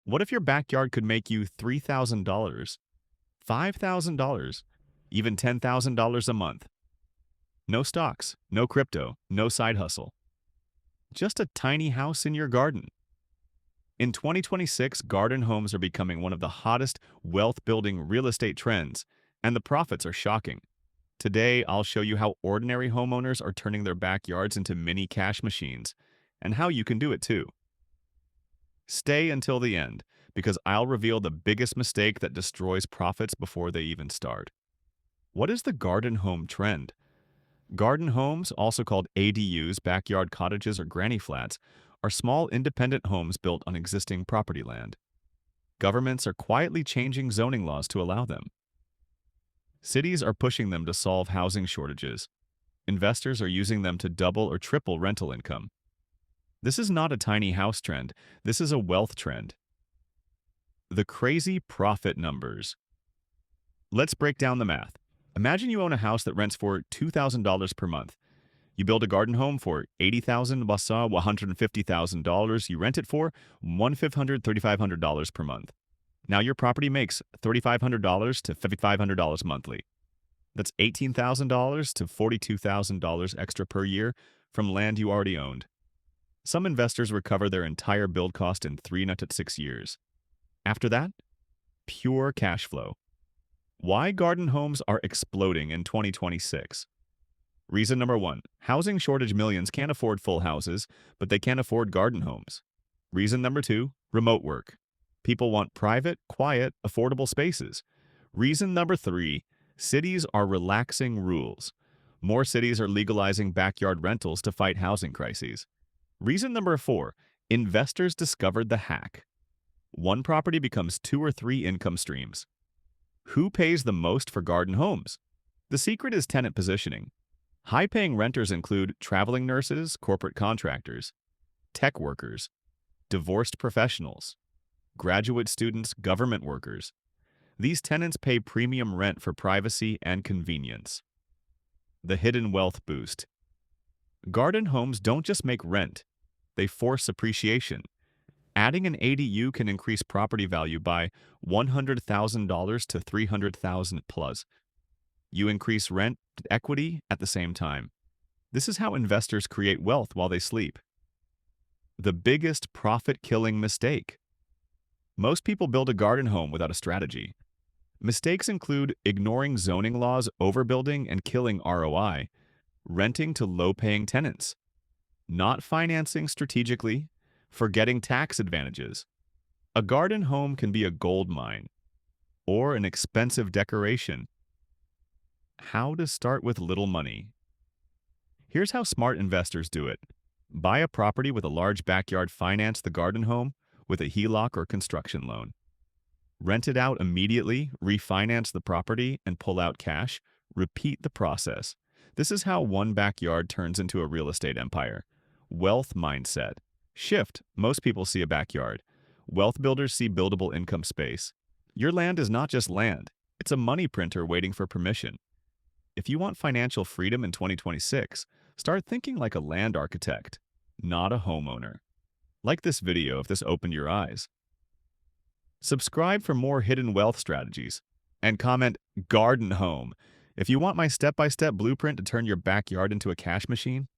What if your backyard could make you $3,000, $5,000, even $10,000 a month? No stocks, no crypto, no side hustle. Just a tiny house in your garden. In 2026, garden homes are becoming one of the hottest wealth-building real estate trends, and the profits are shocking. Today, I'll show you how ordinary homeowners are turning their backyards into mini cash machines, and how you can do it too. Stay until the end, because I'll reveal the biggest mistake that destroys profits before they even start. What is the garden home trend? Garden homes, also called ADUs, backyard cottages, or granny flats, are small independent homes built on existing property land. Governments are quietly changing zoning laws to allow them. Cities are pushing them to solve housing shortages. Investors are using them to double or triple rental income. This is not a tiny house trend, this is a wealth trend. The crazy profit numbers. Let's break down the math. Imagine you own a house that rents for $2,000 per month. You build a garden home for $80,000, $150,000. You rent it for $1,500, $3,500 per month. Now your property makes $3,500 to $5,500 monthly. That's $18,000 to $42,000 extra per year from land you already owned. Some investors recover their entire build cost in 3 to 6 years. After that, pure cash flow. Why garden homes are exploding in 2026? Reason number 1, housing shortage. Millions can't afford full houses, but they can't afford garden homes. Reason number 2, remote work. People want private, quiet, affordable spaces. Reason number 3, cities are relaxing rules. More cities are legalizing backyard rentals to fight housing crises. Reason number 4, investors discovered the hack. One property becomes 2 or 3 income streams. Who pays the most for garden homes? The secret is tenant positioning. High-paying renters include traveling nurses, corporate contractors, tech workers, divorced professionals, graduate students, government workers. These tenants pay premium rent for privacy and convenience. The hidden wealth boost. Garden homes don't just make rent, they force appreciation. Adding an ADU can increase property value by $100,000 to $300,000 plus. You increase rent equity at the same time. This is how investors create wealth while they sleep. The biggest profit-killing mistake. Most people build a garden home without a strategy. Mistakes include ignoring zoning laws, overbuilding, and killing ROI, renting to low-paying tenants, not financing strategically, forgetting tax advantages. A garden home can be a gold mine or an expensive decoration. How to start with little money. Here's how smart investors do it. Buy a property with a large backyard, finance the garden home with a HELOC or construction loan. Rent it out immediately, refinance the property, and pull out cash. Repeat the process. This is how one backyard turns into a real estate empire. Wealth mindset. Shift. Most people see a backyard. Wealth builders see buildable income space. Your land is not just land. It's a money printer waiting for permission. If you want financial freedom in 2026, start thinking like a land architect, not a homeowner. Like this video if this opened your eyes. Subscribe for more hidden wealth strategies. And comment garden home if you want my step-by-step blueprint to turn your backyard into a cash machine.